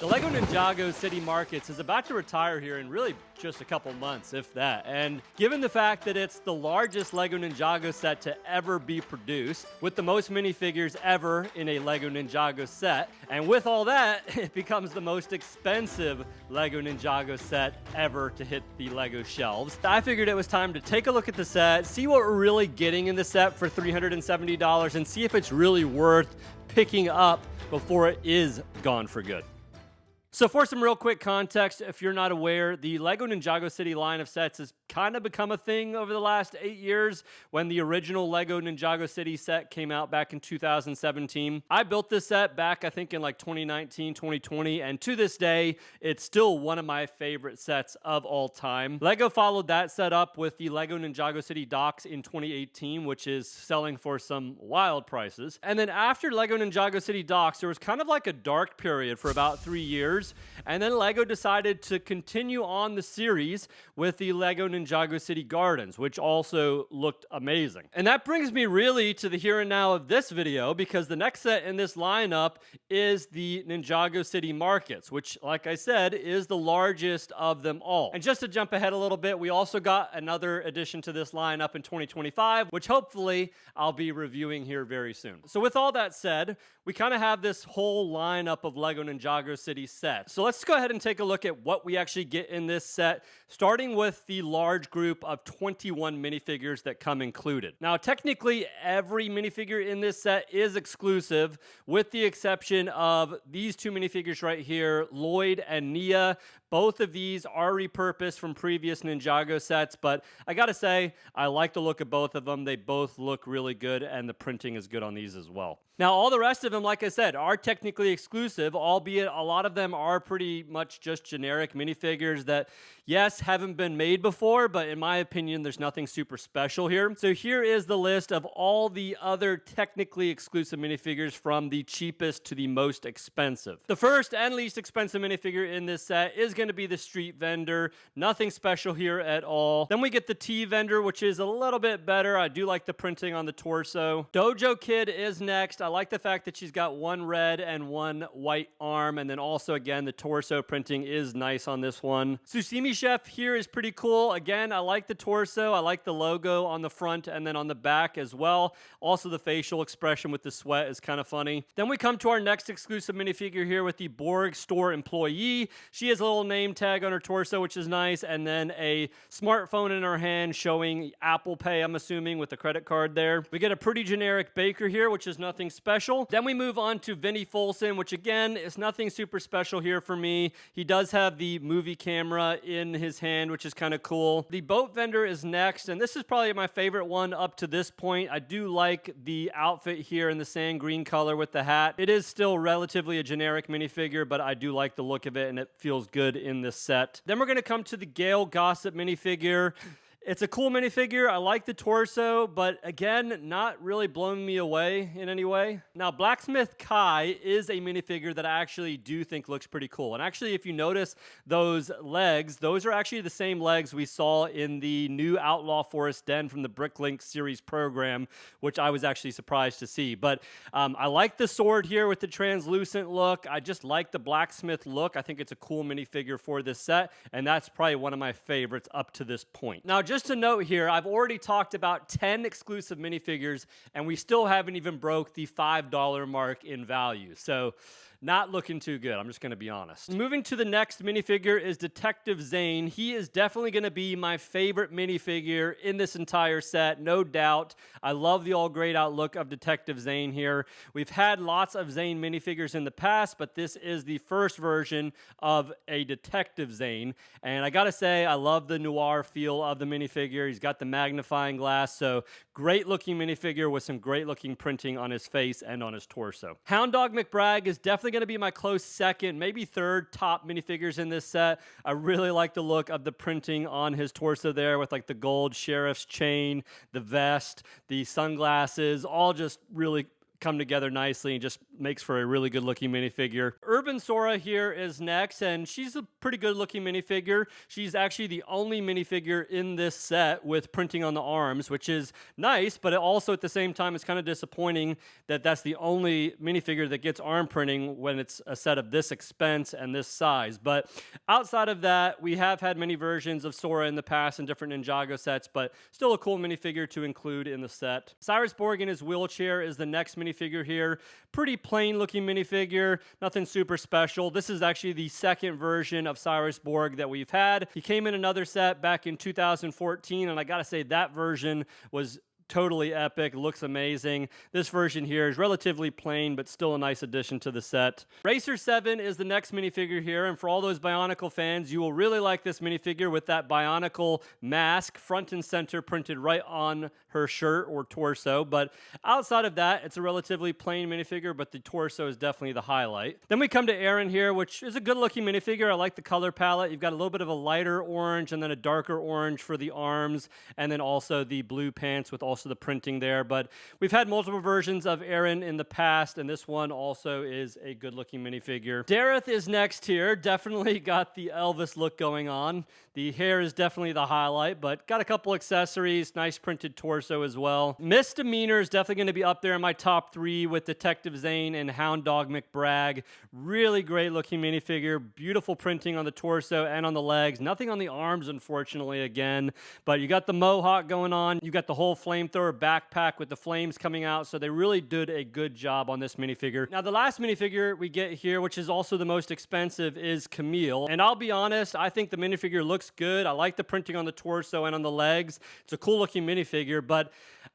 The LEGO Ninjago City Markets is about to retire here in really just a couple months, if that. And given the fact that it's the largest LEGO Ninjago set to ever be produced, with the most minifigures ever in a LEGO Ninjago set, and with all that, it becomes the most expensive LEGO Ninjago set ever to hit the LEGO shelves. I figured it was time to take a look at the set, see what we're really getting in the set for $370, and see if it's really worth picking up before it is gone for good. So for some real quick context, if you're not aware, the LEGO Ninjago City line of sets has kind of become a thing over the last 8 years. When the original LEGO Ninjago City set came out back in 2017. I built this set back, I think, in like 2019, 2020, and to this day, it's still one of my favorite sets of all time. LEGO followed that set up with the LEGO Ninjago City Docks in 2018, which is selling for some wild prices. And then after LEGO Ninjago City Docks, there was kind of like a dark period for about 3 years. And then LEGO decided to continue on the series with the LEGO Ninjago City Gardens, which also looked amazing. And that brings me really to the here and now of this video, because the next set in this lineup is the Ninjago City Markets, which, like I said, is the largest of them all. And just to jump ahead a little bit, we also got another addition to this lineup in 2025, which hopefully I'll be reviewing here very soon. So with all that said, we kind of have this whole lineup of LEGO Ninjago City sets. So let's go ahead and take a look at what we actually get in this set, starting with the large group of 21 minifigures that come included. Now, technically, every minifigure in this set is exclusive, with the exception of these two minifigures right here, Lloyd and Nia. Both of these are repurposed from previous Ninjago sets, but I gotta say, I like the look of both of them. They both look really good, and the printing is good on these as well. Now, all the rest of them, like I said, are technically exclusive, albeit a lot of them are pretty much just generic minifigures that, yes, haven't been made before, but in my opinion, there's nothing super special here. So here is the list of all the other technically exclusive minifigures from the cheapest to the most expensive. The first and least expensive minifigure in this set is going to be the street vendor. Nothing special here at all. Then we get the tea vendor, which is a little bit better. I do like the printing on the torso. Dojo Kid is next. I like the fact that she's got one red and one white arm, and then also, again, the torso printing is nice on this one. Sushimi Chef here is pretty cool. Again, I like the torso. I like the logo on the front and then on the back as well. Also, the facial expression with the sweat is kind of funny. Then we come to our next exclusive minifigure here with the Borg store employee. She has a little name tag on her torso, which is nice, and then a smartphone in her hand showing Apple Pay, I'm assuming, with the credit card there. We get a pretty generic baker here, which is nothing special. Then we move on to Vinnie Folsom, which again is nothing super special here for me. He does have the movie camera in his hand, which is kind of cool. The boat vendor is next, and this is probably my favorite one up to this point. I do like the outfit here in the sand green color with the hat. It is still relatively a generic minifigure, but I do like the look of it, and it feels good in this set. Then we're going to come to the Gail Gossip minifigure. It's a cool minifigure. I like the torso, but again, not really blowing me away in any way. Now, Blacksmith Kai is a minifigure that I actually do think looks pretty cool. And actually, if you notice those legs, those are actually the same legs we saw in the new Outlaw Forest Den from the Bricklink series program, which I was actually surprised to see. But I like the sword here with the translucent look. I just like the blacksmith look. I think it's a cool minifigure for this set, and that's probably one of my favorites up to this point. Now, just a note here, I've already talked about 10 exclusive minifigures, and we still haven't even broke the $5 mark in value. So not looking too good, I'm just going to be honest. Moving to the next minifigure is Detective Zane. He is definitely going to be my favorite minifigure in this entire set, no doubt. I love the all grayed out look of Detective Zane here. We've had lots of Zane minifigures in the past, but this is the first version of a Detective Zane. And I gotta say, I love the noir feel of the minifigure. He's got the magnifying glass, so great looking minifigure with some great looking printing on his face and on his torso. Hound Dog McBragg is definitely going to be my close second, maybe third top minifigures in this set. I really like the look of the printing on his torso there with like the gold sheriff's chain, the vest, the sunglasses, all just really come together nicely and just makes for a really good looking minifigure. Urban Sora here is next, and she's a pretty good looking minifigure. She's actually the only minifigure in this set with printing on the arms, which is nice, but it also at the same time it's kind of disappointing that that's the only minifigure that gets arm printing when it's a set of this expense and this size. But outside of that, we have had many versions of Sora in the past in different Ninjago sets, but still a cool minifigure to include in the set. Cyrus Borg in his wheelchair is the next minifigure here. Pretty plain looking minifigure, nothing super special. This is actually the second version of Cyrus Borg that we've had. He came in another set back in 2014, and I gotta say that version was totally epic, looks amazing. This version here is relatively plain, but still a nice addition to the set. Racer 7 is the next minifigure here, and for all those Bionicle fans, you will really like this minifigure with that Bionicle mask front and center printed right on her shirt or torso. But outside of that, it's a relatively plain minifigure, but the torso is definitely the highlight. Then we come to Aaron here, which is a good looking minifigure. I like the color palette. You've got a little bit of a lighter orange and then a darker orange for the arms, and then also the blue pants with also the printing there. But we've had multiple versions of Aaron in the past, and this one also is a good looking minifigure. Dareth is next here. Definitely got the Elvis look going on. The hair is definitely the highlight, but got a couple accessories, nice printed torso as well. Misdemeanor is definitely going to be up there in my top 3 with Detective Zane and Hound Dog McBrag. Really great looking minifigure, beautiful printing on the torso and on the legs. Nothing on the arms, unfortunately, again, but you got the mohawk going on. You got the whole flamethrower backpack with the flames coming out, so they really did a good job on this minifigure. Now, the last minifigure we get here, which is also the most expensive, is Camille, and I'll be honest, I think the minifigure looks good. I like the printing on the torso and on the legs. It's a cool looking minifigure, but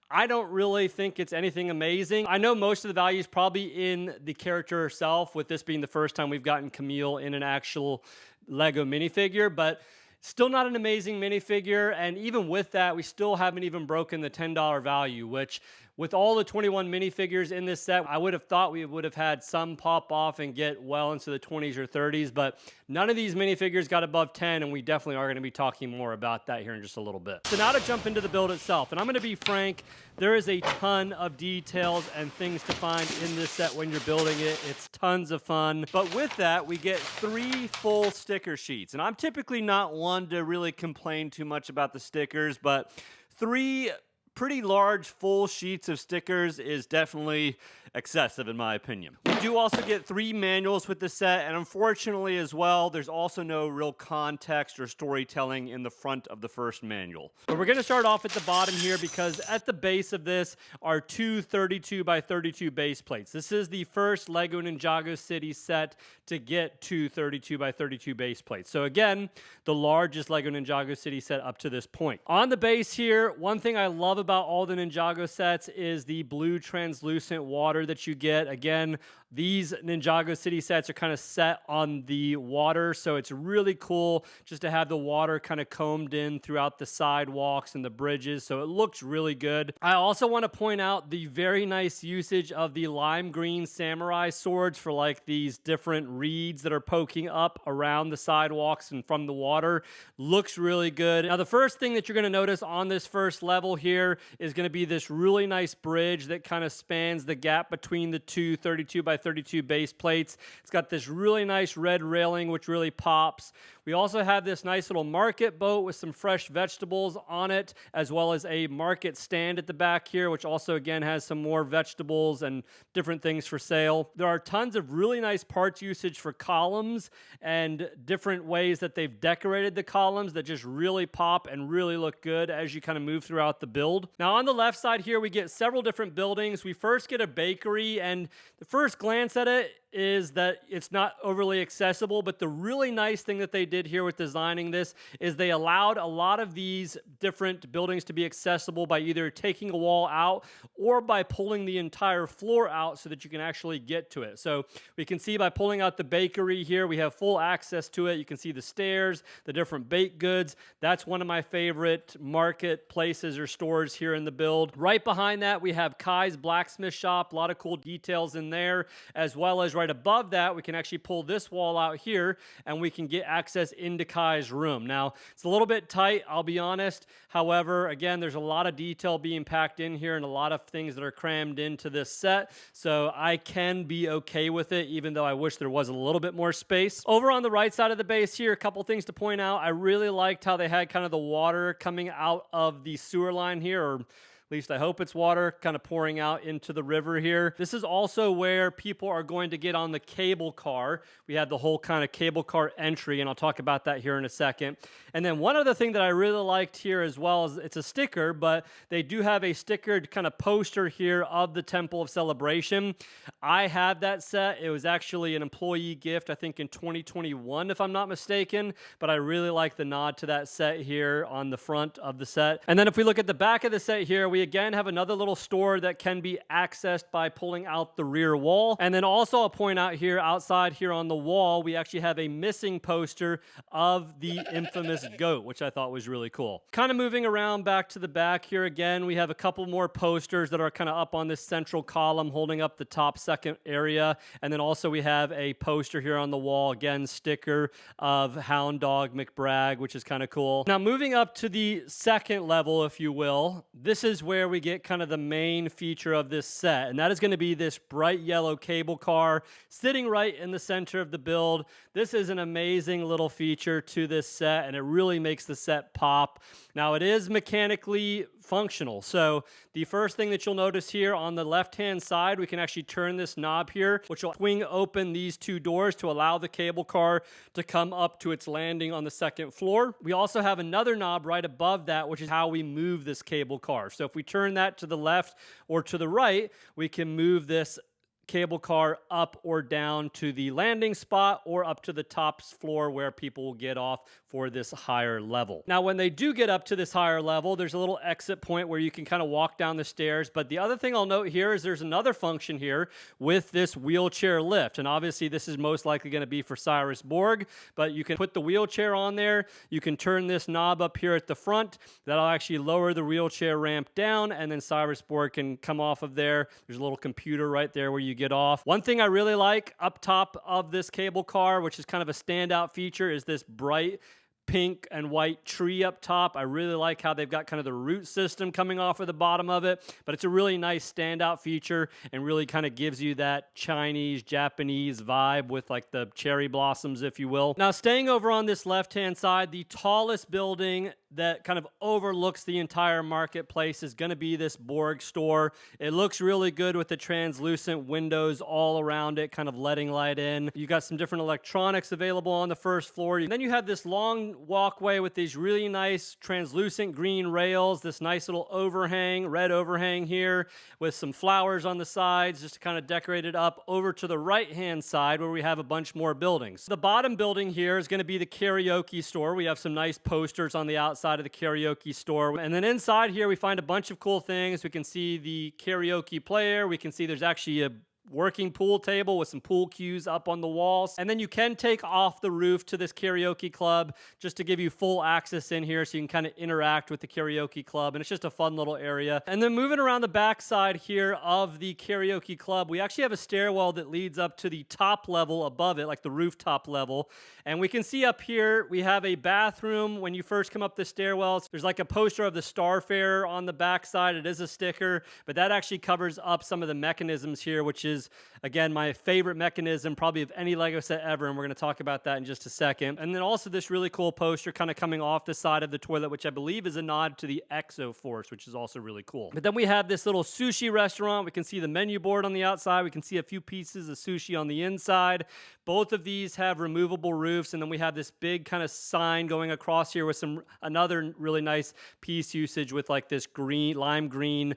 I don't really think it's anything amazing. I know most of the value is probably in the character herself, with this being the first time we've gotten Camille in an actual LEGO minifigure, but still not an amazing minifigure, and even with that, we still haven't even broken the $10 value, which with all the 21 minifigures in this set, I would have thought we would have had some pop off and get well into the 20s or 30s, but none of these minifigures got above 10, and we definitely are going to be talking more about that here in just a little bit. So now to jump into the build itself, and I'm going to be frank, there is a ton of details and things to find in this set when you're building it. It's tons of fun, but with that, we get 3 full sticker sheets, and I'm typically not one to really complain too much about the stickers, but 3 pretty large full sheets of stickers is definitely excessive in my opinion. We do also get 3 manuals with the set, and unfortunately as well, there's also no real context or storytelling in the front of the first manual. But we're going to start off at the bottom here, because at the base of this are 2 32 by 32 base plates. This is the first LEGO Ninjago City set to get 2 32 by 32 base plates. So again, the largest LEGO Ninjago City set up to this point. On the base here, one thing I love about all the Ninjago sets is the blue translucent water that you get. Again, these Ninjago City sets are kind of set on the water, so it's really cool just to have the water kind of combed in throughout the sidewalks and the bridges, so it looks really good. I also want to point out the very nice usage of the lime green samurai swords for like these different reeds that are poking up around the sidewalks and from the water. Looks really good. Now, the first thing that you're going to notice on this first level here is going to be this really nice bridge that kind of spans the gap between the 2 32 by 32 base plates. It's got this really nice red railing, which really pops. We also have this nice little market boat with some fresh vegetables on it, as well as a market stand at the back here, which also, again, has some more vegetables and different things for sale. There are tons of really nice parts usage for columns and different ways that they've decorated the columns that just really pop and really look good as you kind of move throughout the build. Now, on the left side here, we get several different buildings. We first get a bakery, and the first glance at it is that it's not overly accessible, but the really nice thing that they did here with designing this is they allowed a lot of these different buildings to be accessible by either taking a wall out or by pulling the entire floor out so that you can actually get to it. So we can see by pulling out the bakery here, we have full access to it. You can see the stairs, the different baked goods. That's one of my favorite marketplaces or stores here in the build. Right behind that, we have Kai's Blacksmith Shop. A lot of cool details in there, as well as right right above that, we can actually pull this wall out here and we can get access into Kai's room. Now, it's a little bit tight, I'll be honest. However, again, there's a lot of detail being packed in here and a lot of things that are crammed into this set. So I can be okay with it, even though I wish there was a little bit more space. Over on the right side of the base here, a couple things to point out. I really liked how they had kind of the water coming out of the sewer line here, or at least I hope it's water kind of pouring out into the river here. This is also where people are going to get on the cable car. We had the whole kind of cable car entry, and I'll talk about that here in a second. And then one other thing that I really liked here as well is it's a sticker, but they do have a stickered kind of poster here of the Temple of Celebration. I have that set. It was actually an employee gift, I think in 2021, if I'm not mistaken, but I really like the nod to that set here on the front of the set. And then if we look at the back of the set here, we again have another little store that can be accessed by pulling out the rear wall. And then also I'll point out here outside here on the wall, we actually have a missing poster of the infamous goat, which I thought was really cool. Kind of moving around back to the back here again, we have a couple more posters that are kind of up on this central column holding up the top second area. And then also we have a poster here on the wall, again, sticker of Hound Dog McBragg, which is kind of cool. Now moving up to the second level, if you will, this is where we get kind of the main feature of this set, and that is going to be this bright yellow cable car sitting right in the center of the build. This is an amazing little feature to this set, and it really makes the set pop. Now, it is mechanically functional. So the first thing that you'll notice here on the left-hand side, we can actually turn this knob here, which will swing open these two doors to allow the cable car to come up to its landing on the second floor. We also have another knob right above that, which is how we move this cable car. So if we turn that to the left or to the right, we can move this cable car up or down to the landing spot or up to the top floor where people will get off for this higher level. Now, when they do get up to this higher level, there's a little exit point where you can kind of walk down the stairs. But the other thing I'll note here is there's another function here with this wheelchair lift. And obviously this is most likely going to be for Cyrus Borg, but you can put the wheelchair on there. You can turn this knob up here at the front. That'll actually lower the wheelchair ramp down, and then Cyrus Borg can come off of there. There's a little computer right there where you get off. One thing I really like up top of this cable car, which is kind of a standout feature, is this bright pink and white tree up top. I really like how they've got kind of the root system coming off of the bottom of it, but it's a really nice standout feature and really kind of gives you that Chinese, Japanese vibe with like the cherry blossoms, if you will. Now, staying over on this left-hand side, the tallest building that kind of overlooks the entire marketplace is going to be this Borg store. It looks really good with the translucent windows all around it, kind of letting light in. You got some different electronics available on the first floor. And then you have this long walkway with these really nice translucent green rails, this nice little overhang, red overhang here with some flowers on the sides just to kind of decorate it up. Over to the right-hand side where we have a bunch more buildings. The bottom building here is going to be the karaoke store. We have some nice posters on the outside of the karaoke store. And then inside here we find a bunch of cool things. We can see the karaoke player. We can see there's actually a working pool table with some pool cues up on the walls. And then you can take off the roof to this karaoke club just to give you full access in here so you can kind of interact with the karaoke club. And it's just a fun little area. And then moving around the back side here of the karaoke club, we actually have a stairwell that leads up to the top level above it, like the rooftop level. And we can see up here, we have a bathroom. When you first come up the stairwells, there's like a poster of the Starfarer on the back side. It is a sticker, but that actually covers up some of the mechanisms here, which is again, my favorite mechanism probably of any LEGO set ever, and we're going to talk about that in just a second. And then also this really cool poster kind of coming off the side of the toilet, which I believe is a nod to the Exo Force, which is also really cool. But then we have this little sushi restaurant. We can see the menu board on the outside. We can see a few pieces of sushi on the inside. Both of these have removable roofs, and then we have this big kind of sign going across here with another really nice piece usage with like this green, lime green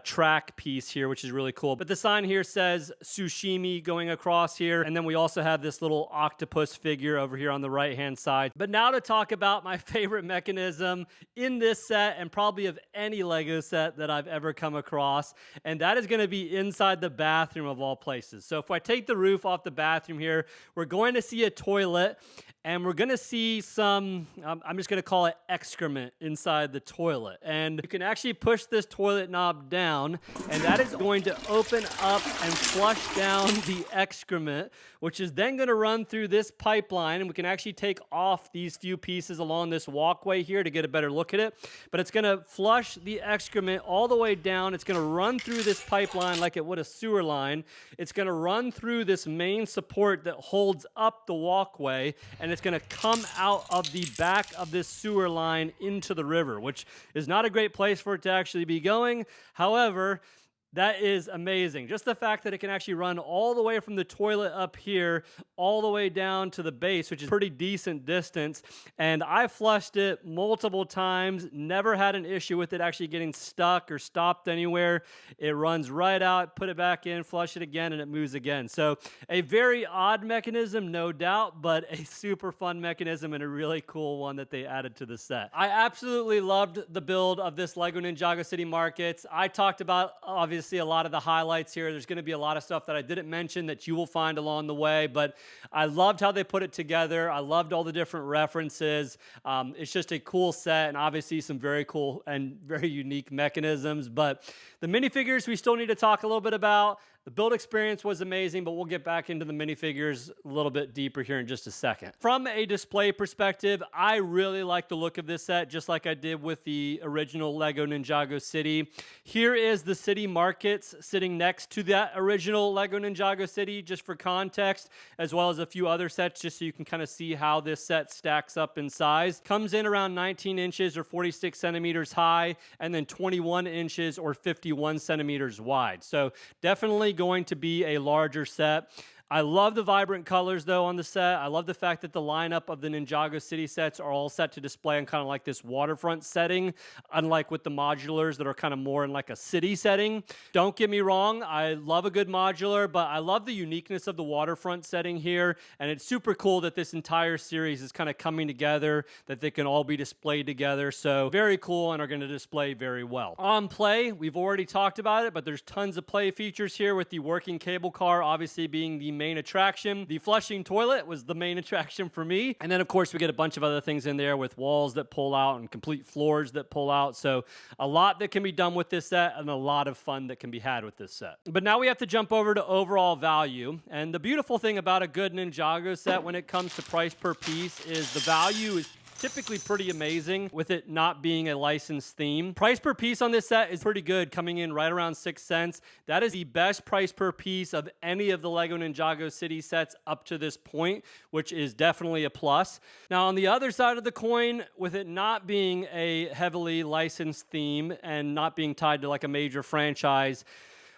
track piece here, which is really cool. But the sign here says sushimi going across here, and then we also have this little octopus figure over here on the right hand side. But now to talk about my favorite mechanism in this set and probably of any LEGO set that I've ever come across, and that is going to be inside the bathroom of all places. So if I take the roof off the bathroom here, we're going to see a toilet, and we're gonna see some, I'm just gonna call it excrement inside the toilet. And you can actually push this toilet knob down, and that is going to open up and flush down the excrement, which is then gonna run through this pipeline, and we can actually take off these few pieces along this walkway here to get a better look at it. But it's gonna flush the excrement all the way down. It's gonna run through this pipeline like it would a sewer line. It's gonna run through this main support that holds up the walkway, and it's gonna come out of the back of this sewer line into the river, which is not a great place for it to actually be going. However, that is amazing. Just the fact that it can actually run all the way from the toilet up here, all the way down to the base, which is a pretty decent distance. And I flushed it multiple times, never had an issue with it actually getting stuck or stopped anywhere. It runs right out, put it back in, flush it again, and it moves again. So a very odd mechanism, no doubt, but a super fun mechanism and a really cool one that they added to the set. I absolutely loved the build of this LEGO Ninjago City Markets. I talked about, obviously, a lot of the highlights here. There's going to be a lot of stuff that I didn't mention that you will find along the way, but I loved how they put it together. I loved all the different references. It's just a cool set, and obviously some very cool and very unique mechanisms. But the minifigures we still need to talk a little bit about. The build experience was amazing, but we'll get back into the minifigures a little bit deeper here in just a second. From a display perspective, I really like the look of this set, just like I did with the original LEGO Ninjago City. Here is the City Markets sitting next to that original LEGO Ninjago City, just for context, as well as a few other sets, just so you can kind of see how this set stacks up in size. Comes in around 19 inches or 46 centimeters high, and then 21 inches or 51 centimeters wide. So definitely going to be a larger set. I love the vibrant colors, though, on the set. I love the fact that the lineup of the Ninjago City sets are all set to display in kind of like this waterfront setting, unlike with the modulars that are kind of more in like a city setting. Don't get me wrong, I love a good modular, but I love the uniqueness of the waterfront setting here, and it's super cool that this entire series is kind of coming together, that they can all be displayed together. So very cool, and are going to display very well. On play, we've already talked about it, but there's tons of play features here, with the working cable car obviously being the main attraction. The flushing toilet was the main attraction for me. And then, of course, we get a bunch of other things in there with walls that pull out and complete floors that pull out. So a lot that can be done with this set, and a lot of fun that can be had with this set. But now we have to jump over to overall value. And the beautiful thing about a good Ninjago set when it comes to price per piece is the value is typically pretty amazing, with it not being a licensed theme. Price per piece on this set is pretty good, coming in right around 6 cents. That is the best price per piece of any of the LEGO Ninjago City sets up to this point, which is definitely a plus. Now, on the other side of the coin, with it not being a heavily licensed theme and not being tied to like a major franchise,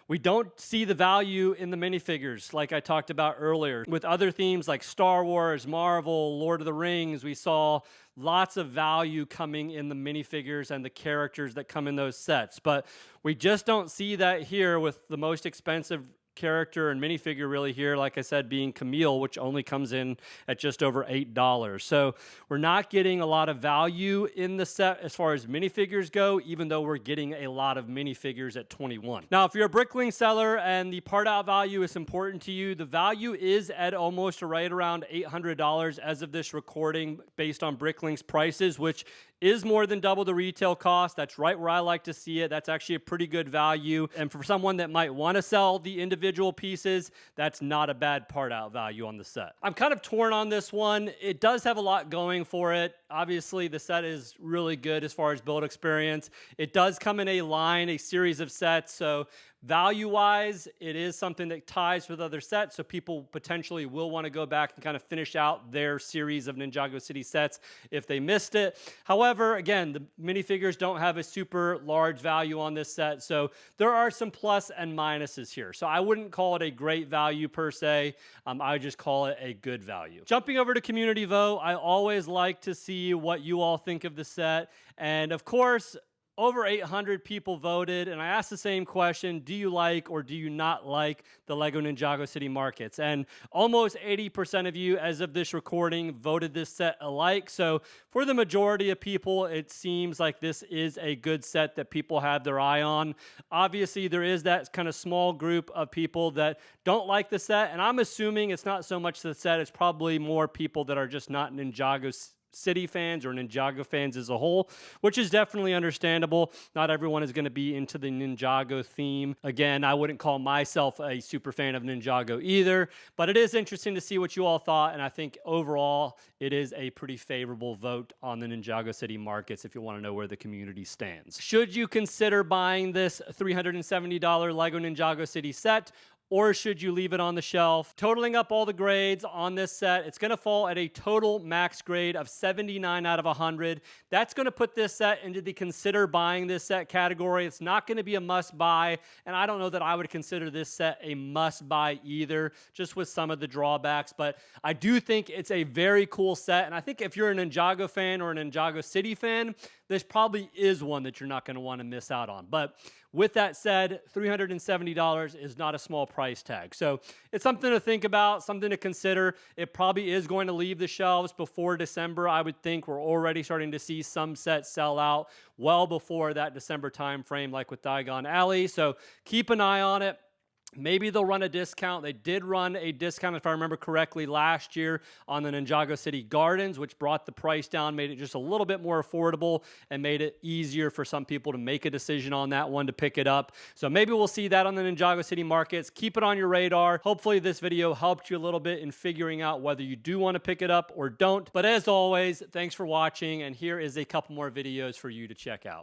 we don't see the value in the minifigures like I talked about earlier. With other themes like Star Wars, Marvel, Lord of the Rings, we saw lots of value coming in the minifigures and the characters that come in those sets. But we just don't see that here with the most expensive character and minifigure really here, like I said, being Camille, which only comes in at just over $8. So we're not getting a lot of value in the set as far as minifigures go, even though we're getting a lot of minifigures at 21. Now, if you're a Bricklink seller and the part out value is important to you, the value is at almost right around $800 as of this recording based on Bricklink's prices, which is more than double the retail cost. That's right where I like to see it. That's actually a pretty good value. And for someone that might want to sell the individual pieces, that's not a bad part out value on the set. I'm kind of torn on this one. It does have a lot going for it. Obviously, the set is really good as far as build experience. It does come in a series of sets. So value-wise, it is something that ties with other sets, so people potentially will want to go back and kind of finish out their series of Ninjago City sets if they missed it. However, again, the minifigures don't have a super large value on this set, so there are some plus and minuses here. So I wouldn't call it a great value per se. I would just call it a good value. Jumping over to community vote, I always like to see what you all think of the set. And of course, Over 800 people voted, and I asked the same question: do you like or do you not like the LEGO Ninjago City Markets? And almost 80% of you, as of this recording, voted this set alike. So for the majority of people, it seems like this is a good set that people have their eye on. Obviously, there is that kind of small group of people that don't like the set, and I'm assuming it's not so much the set, it's probably more people that are just not Ninjago City fans or Ninjago fans as a whole, which is definitely understandable. Not everyone is going to be into the Ninjago theme. Again, I wouldn't call myself a super fan of Ninjago either, but it is interesting to see what you all thought, and I think overall it is a pretty favorable vote on the Ninjago City Markets if you want to know where the community stands. Should you consider buying this $370 LEGO Ninjago City set, or should you leave it on the shelf? Totaling up all the grades on this set, it's going to fall at a total max grade of 79 out of 100. That's going to put this set into the consider buying this set category. It's not going to be a must buy, and I don't know that I would consider this set a must buy either, just with some of the drawbacks, but I do think it's a very cool set, and I think if you're a Ninjago fan or a Ninjago City fan, this probably is one that you're not going to want to miss out on. But with that said, $370 is not a small price tag. So it's something to think about, something to consider. It probably is going to leave the shelves before December. I would think we're already starting to see some sets sell out well before that December time frame, like with Diagon Alley. So keep an eye on it. Maybe they'll run a discount. They did run a discount, if I remember correctly, last year on the Ninjago City Gardens, which brought the price down, made it just a little bit more affordable, and made it easier for some people to make a decision on that one to pick it up. So maybe we'll see that on the Ninjago City Markets. Keep it on your radar. Hopefully this video helped you a little bit in figuring out whether you do want to pick it up or don't. But as always, thanks for watching, and here is a couple more videos for you to check out.